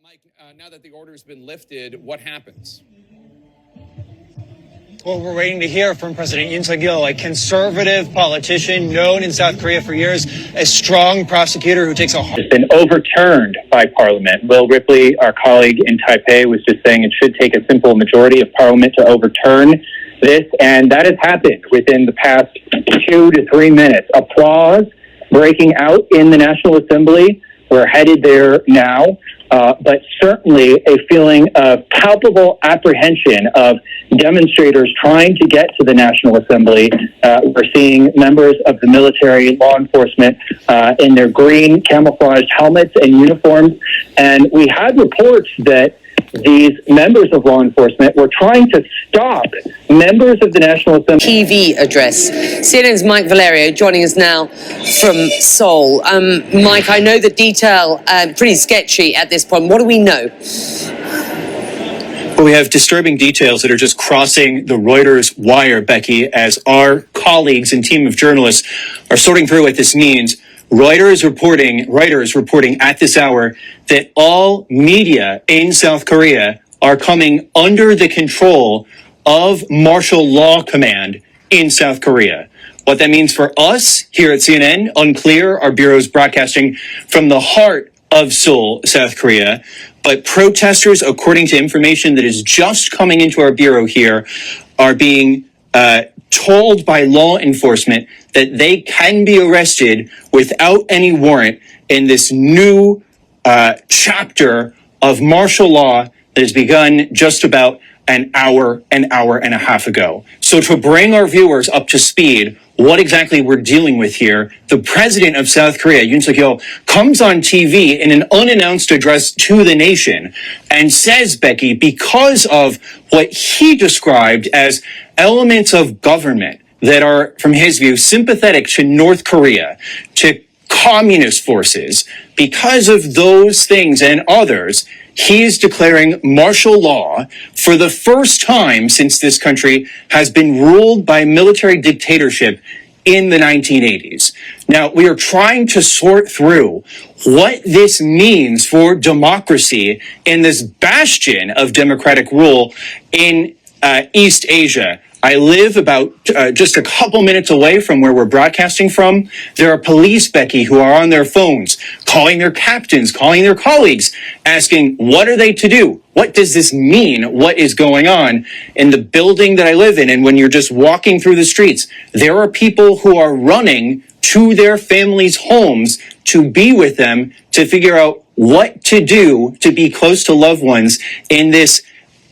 Mike, now that the order has been lifted, what happens? Well, we're waiting to hear from President Yoon Suk-yeol, a conservative politician known in South Korea for years, a strong prosecutor who takes a... It's been overturned by Parliament. Will Ripley, our colleague in Taipei, was just saying it should take a simple majority of Parliament to overturn this, and that has happened within the past 2 to 3 minutes. Applause breaking out in the National Assembly. We're headed there now, but certainly a feeling of palpable apprehension of demonstrators trying to get to the National Assembly. We're seeing members of the military, law enforcement, in their green camouflaged helmets and uniforms. And we had reports that these members of law enforcement were trying to stop members of the National Assembly. TV address. CNN's Mike Valerio joining us now from Seoul. Mike, I know the detail pretty sketchy at this point. What do we know? Well, we have disturbing details that are just crossing the Reuters wire, Becky, as our colleagues and team of journalists are sorting through what this means. Reuters reporting at this hour that all media in South Korea are coming under the control of martial law command in South Korea. What that means for us here at CNN, unclear. Our bureau is broadcasting from the heart of Seoul, South Korea. But protesters, according to information that is just coming into our bureau here, are being told by law enforcement that they can be arrested without any warrant in this new chapter of martial law that has begun just about an hour and a half ago. So to bring our viewers up to speed, what exactly we're dealing with here, the president of South Korea, Yoon Suk-yeol, comes on TV in an unannounced address to the nation and says, Becky, because of what he described as elements of government that are, from his view, sympathetic to North Korea, to communist forces, because of those things and others, he is declaring martial law for the first time since this country has been ruled by military dictatorship in the 1980s. Now, we are trying to sort through what this means for democracy in this bastion of democratic rule in East Asia. I live about just a couple minutes away from where we're broadcasting from. There are police, Becky, who are on their phones, calling their captains, calling their colleagues, asking, what are they to do? What does this mean? What is going on in the building that I live in? And when you're just walking through the streets, there are people who are running to their families' homes to be with them, to figure out what to do to be close to loved ones in this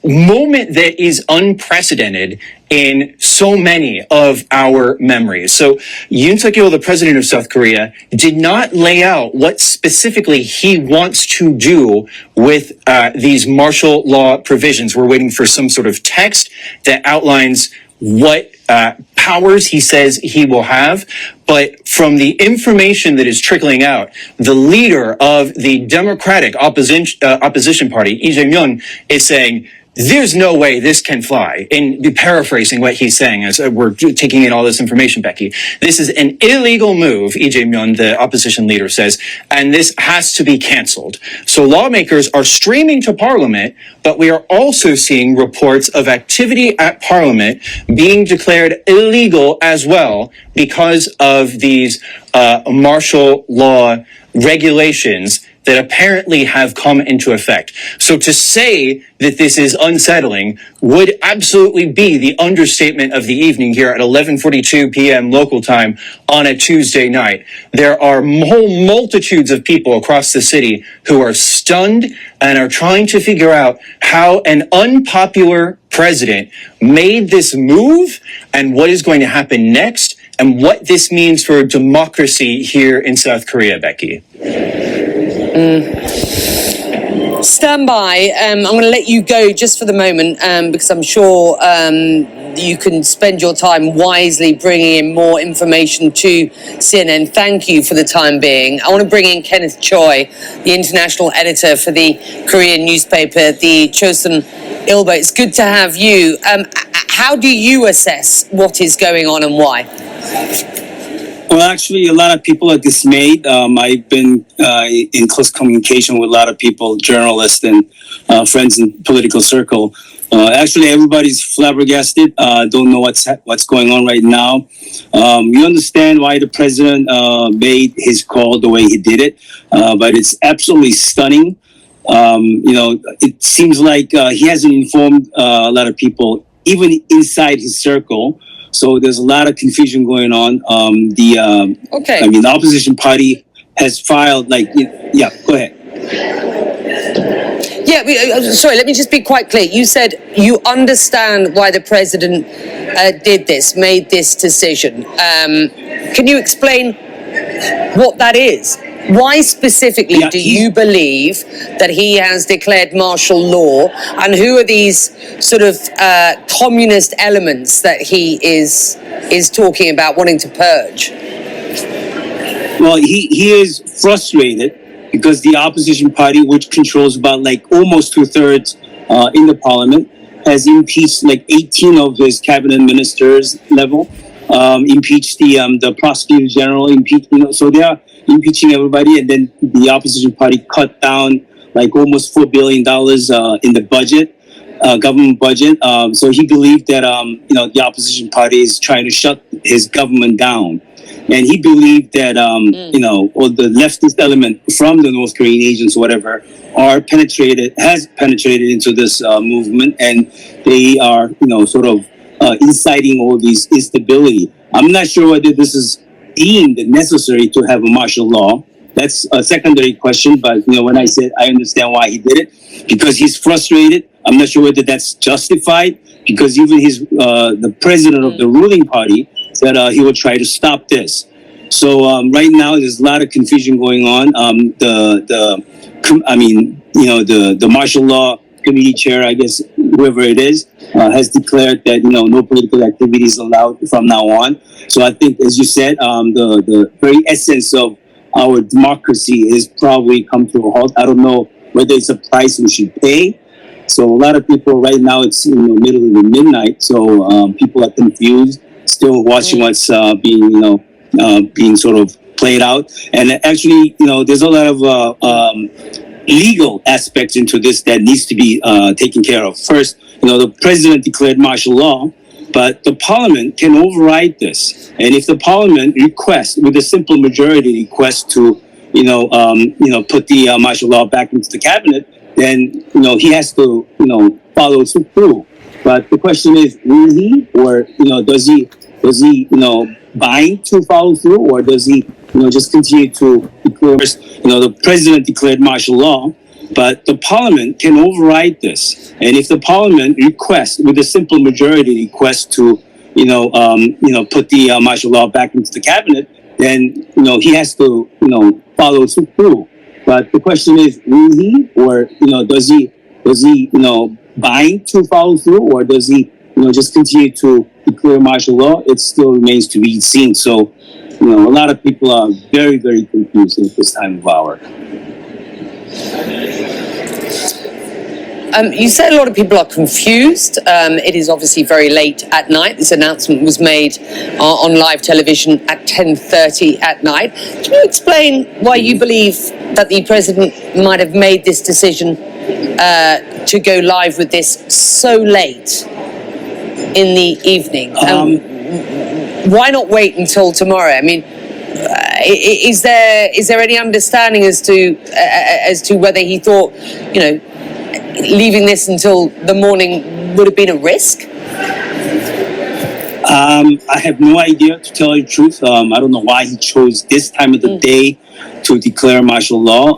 moment that is unprecedented in so many of our memories. So Yoon Suk-yeol, the president of South Korea, did not lay out what specifically he wants to do with these martial law provisions. We're waiting for some sort of text that outlines what powers he says he will have. But from the information that is trickling out, the leader of the Democratic opposition party, Lee Jae-myung, is saying, there's no way this can fly. And paraphrasing what he's saying as we're taking in all this information, Becky. This is an illegal move, Lee Jae-myung, the opposition leader, says, and this has to be canceled. So lawmakers are streaming to Parliament, but we are also seeing reports of activity at Parliament being declared illegal as well because of these martial law regulations that apparently have come into effect. So to say that this is unsettling would absolutely be the understatement of the evening here at 11:42 p.m. local time on a Tuesday night. There are whole multitudes of people across the city who are stunned and are trying to figure out how an unpopular president made this move and what is going to happen next and what this means for democracy here in South Korea, Becky. Stand by. I'm going to let you go just for the moment because I'm sure you can spend your time wisely bringing in more information to CNN. Thank you for the time being. I want to bring in Kenneth Choi, the international editor for the Korean newspaper, the Chosun Ilbo. It's good to have you. How do you assess what is going on and why? Well, actually, a lot of people are dismayed. I've been in close communication with a lot of people, journalists and friends in political circle. Actually, everybody's flabbergasted. Don't know what's going on right now. You understand why the president made his call the way he did it, but it's absolutely stunning. It seems like he hasn't informed a lot of people, even inside his circle. So there's a lot of confusion going on. The opposition party has filed go ahead. Yeah, sorry, let me just be quite clear. You said you understand why the president did this, made this decision. Can you explain what that is? Why specifically do you believe that he has declared martial law, and who are these sort of communist elements that he is talking about wanting to purge? Well, he is frustrated because the opposition party, which controls about almost 2/3 in the parliament, has impeached 18 of his cabinet ministers level, impeached the prosecutor general, so they are impeaching everybody, and then the opposition party cut down almost $4 billion in the budget, government budget. So he believed that the opposition party is trying to shut his government down, and he believed that all the leftist element from the North Korean agents, whatever, has penetrated into this movement, and they are sort of inciting all these instability. I'm not sure whether this is deemed necessary to have a martial law. That's a secondary question, but when I said I understand why he did it, because he's frustrated. I'm not sure whether that's justified, because even the president of the ruling party said he would try to stop this. So right now there's a lot of confusion going on. The martial law committee chair, I guess, whoever it is, has declared that no political activity is allowed from now on. So I think, as you said, the very essence of our democracy is probably come to a halt. I don't know whether it's a price we should pay. So a lot of people right now, it's in the middle of the midnight, so people are confused, still watching what's being sort of played out. And actually, there's a lot of legal aspects into this that needs to be taken care of. First, the president declared martial law, but the parliament can override this. And if the parliament requests, with a simple majority request to, put the martial law back into the cabinet, then, he has to, follow through. But the question is, will he, or, does he, bind to follow through, or does he, just continue to declare, the president declared martial law, but the parliament can override this. And if the parliament requests, with a simple majority request to, put the martial law back into the cabinet, then, he has to, follow through. But the question is, will he, or, does he, bind to follow through, or does he, just continue to declare martial law? It still remains to be seen. So, a lot of people are very, very confused at this time of hour. You said a lot of people are confused. It is obviously very late at night. This announcement was made on live television at 10:30 at night. Can you explain why you believe that the president might have made this decision to go live with this so late in the evening? Why not wait until tomorrow? I mean, is there any understanding as to whether he thought, leaving this until the morning would have been a risk? I have no idea, to tell you the truth. I don't know why he chose this time of the day to declare martial law.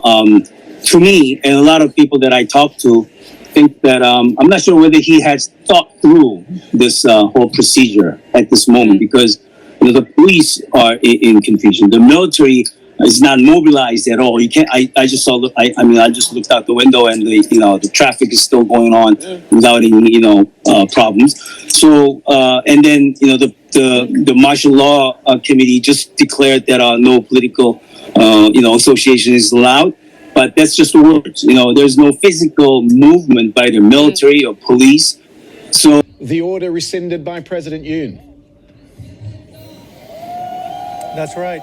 To me, and a lot of people that I talk to think that I'm not sure whether he has thought through this whole procedure at this moment, because the police are in confusion. The military is not mobilized at all. You can't. I just saw. I just looked out the window, and the traffic is still going on without any problems. So and then the martial law committee just declared that no political association is allowed. But that's just words. There's no physical movement by the military or police. So the order rescinded by President Yoon. That's right.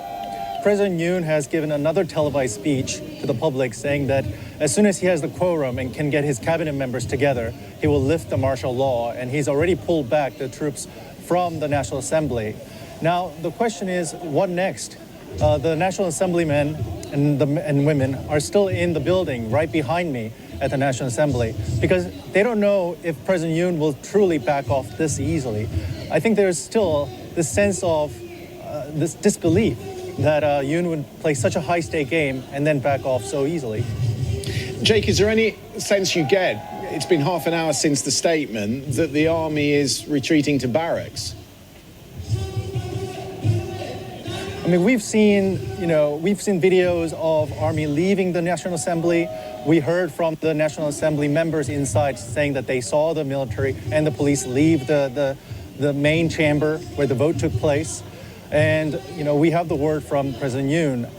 President Yoon has given another televised speech to the public saying that as soon as he has the quorum and can get his cabinet members together, he will lift the martial law, and he's already pulled back the troops from the National Assembly. Now, the question is, what next? The National Assemblymen and women are still in the building right behind me at the National Assembly because they don't know if President Yoon will truly back off this easily. I think there's still this sense of this disbelief that Yoon would play such a high-stake game and then back off so easily. Jake, is there any sense you get, it's been half an hour since the statement, that the army is retreating to barracks? I mean, we've seen videos of army leaving the National Assembly. We heard from the National Assembly members inside saying that they saw the military and the police leave the main chamber where the vote took place. And, we have the word from President Yoon.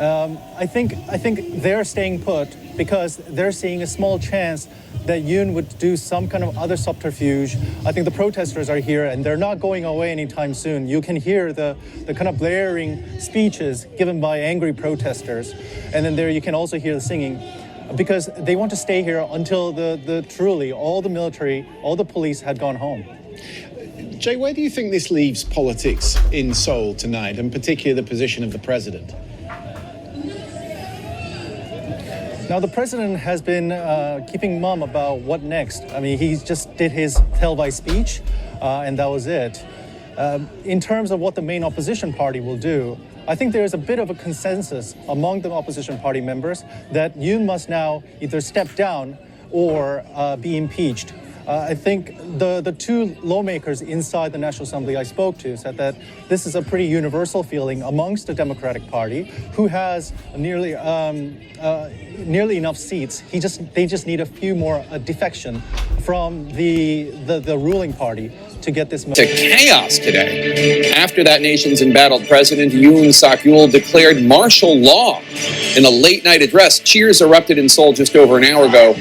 I think they're staying put because they're seeing a small chance that Yoon would do some kind of other subterfuge. I think the protesters are here and they're not going away anytime soon. You can hear the kind of blaring speeches given by angry protesters. And then there you can also hear the singing because they want to stay here until truly all the military, all the police had gone home. Jay, where do you think this leaves politics in Seoul tonight, and particularly the position of the president? Now, the president has been keeping mum about what next. I mean, he just did his televised speech, and that was it. In terms of what the main opposition party will do, I think there is a bit of a consensus among the opposition party members that Yoon must now either step down or be impeached. I think the two lawmakers inside the National Assembly I spoke to said that this is a pretty universal feeling amongst the Democratic Party, who has nearly enough seats. They just need a few more defection from the ruling party to get this. To chaos today after that nation's embattled president Yoon Suk-yeol declared martial law in a late-night address. Cheers erupted in Seoul just over an hour ago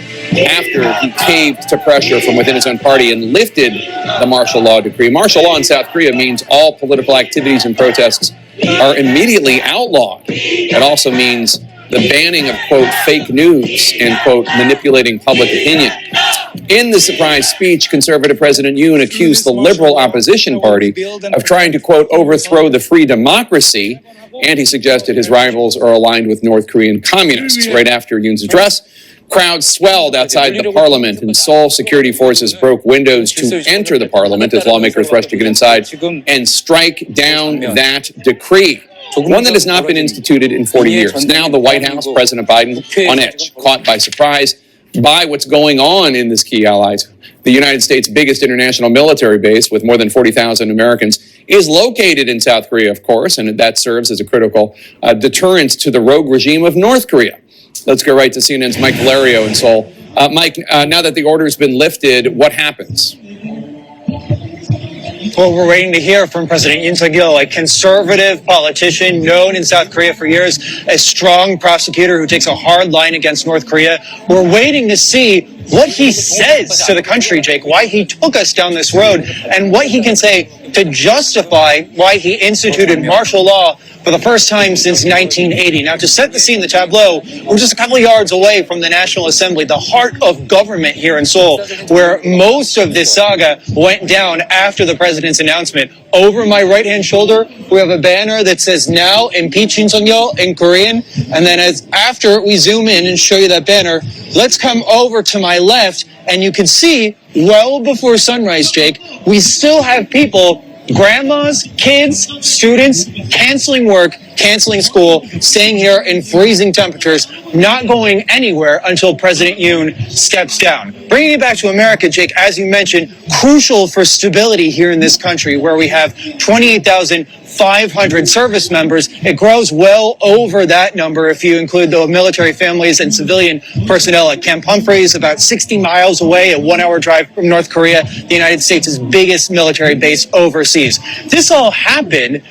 after he caved to pressure from within his own party and lifted the martial law decree. Martial law in South Korea means all political activities and protests are immediately outlawed. It also means the banning of, quote, fake news and, quote, manipulating public opinion. In the surprise speech, conservative President Yoon accused the liberal opposition party of trying to, quote, overthrow the free democracy, and he suggested his rivals are aligned with North Korean communists. Right after Yoon's address, crowds swelled outside the parliament in Seoul. Security forces broke windows to enter the parliament as lawmakers rushed to get inside and strike down that decree, one that has not been instituted in 40 years. Now the White House, President Biden, on edge, caught by surprise by what's going on in this key ally. The United States' biggest international military base, with more than 40,000 Americans, is located in South Korea, of course, and that serves as a critical deterrent to the rogue regime of North Korea. Let's go right to CNN's Mike Valerio in Seoul. Mike, now that the order's been lifted, what happens? Well, we're waiting to hear from President Yoon Suk-yeol, a conservative politician known in South Korea for years, a strong prosecutor who takes a hard line against North Korea. We're waiting to see what he says to the country, Jake, why he took us down this road, and what he can say to justify why he instituted martial law for the first time since 1980. Now, to set the scene, the tableau, we're just a couple of yards away from the National Assembly, the heart of government here in Seoul, where most of this saga went down after the president's announcement. Over my right-hand shoulder, we have a banner that says, "Now impeach Yoon Suk-yeol" in Korean. And then after we zoom in and show you that banner, let's come over to my left, and you can see, well before sunrise, Jake, we still have people, grandmas, kids, students, canceling work, canceling school, staying here in freezing temperatures, not going anywhere until President Yoon steps down. Bringing it back to America, Jake, as you mentioned, crucial for stability here in this country, where we have 28,500 service members. It grows well over that number if you include the military families and civilian personnel at Camp Humphreys, about 60 miles away, a 1-hour drive from North Korea, the United States' biggest military base overseas. This all happened,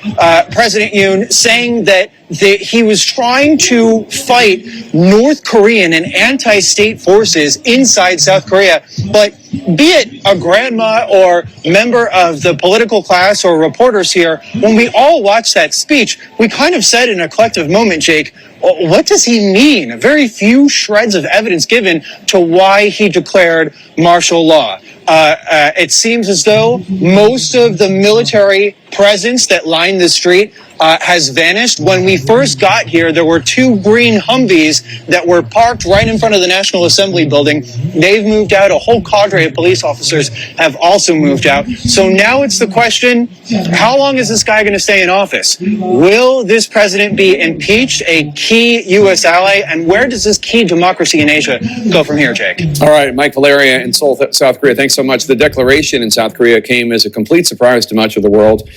President Yoon saying saying that he was trying to fight North Korean and anti-state forces inside South Korea. But be it a grandma or member of the political class or reporters here, when we all watched that speech, we kind of said in a collective moment, Jake, what does he mean? Very few shreds of evidence given to why he declared martial law. It seems as though most of the military presence that lined the street has vanished. When we first got here, there were 2 green Humvees that were parked right in front of the National Assembly building. They've moved out. A whole cadre of police officers have also moved out. So now it's the question, how long is this guy going to stay in office? Will this president be impeached, a key U.S. ally? And where does this key democracy in Asia go from here, Jake? All right, Mike Valeria in Seoul, South Korea, thanks so much. The declaration in South Korea came as a complete surprise to much of the world,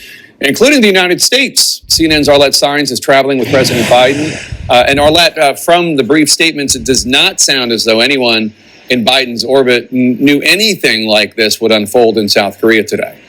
including the United States. CNN's Arlette Saenz is traveling with President Biden. And Arlette, from the brief statements, it does not sound as though anyone in Biden's orbit knew anything like this would unfold in South Korea today.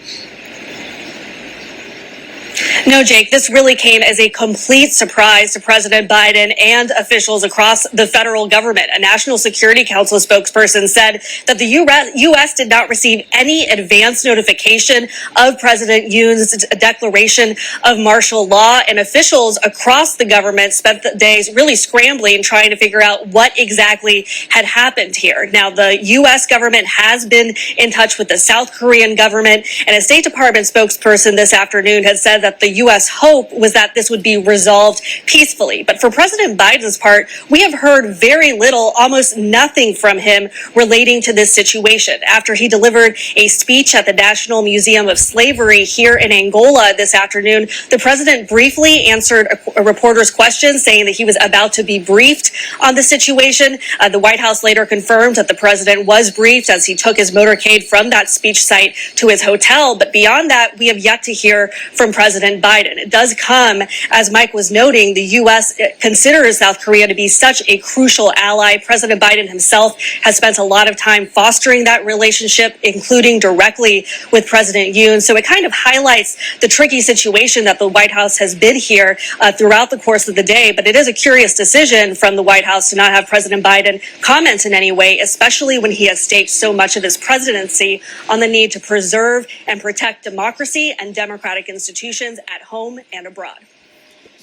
No, Jake, this really came as a complete surprise to President Biden and officials across the federal government. A National Security Council spokesperson said that the U.S. did not receive any advance notification of President Yoon's declaration of martial law, and officials across the government spent the days really scrambling, trying to figure out what exactly had happened here. Now, the U.S. government has been in touch with the South Korean government, and a State Department spokesperson this afternoon had said that the U.S. hope was that this would be resolved peacefully. But for President Biden's part, we have heard very little, almost nothing from him relating to this situation. After he delivered a speech at the National Museum of Slavery here in Angola this afternoon, the president briefly answered a reporter's question, saying that he was about to be briefed on the situation. The White House later confirmed that the president was briefed as he took his motorcade from that speech site to his hotel. But beyond that, we have yet to hear from President Biden. It does come, as Mike was noting, the U.S. considers South Korea to be such a crucial ally. President Biden himself has spent a lot of time fostering that relationship, including directly with President Yoon. So it kind of highlights the tricky situation that the White House has been here throughout the course of the day. But it is a curious decision from the White House to not have President Biden comment in any way, especially when he has staked so much of his presidency on the need to preserve and protect democracy and democratic institutions at home and abroad.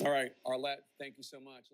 All right, Arlette, thank you so much.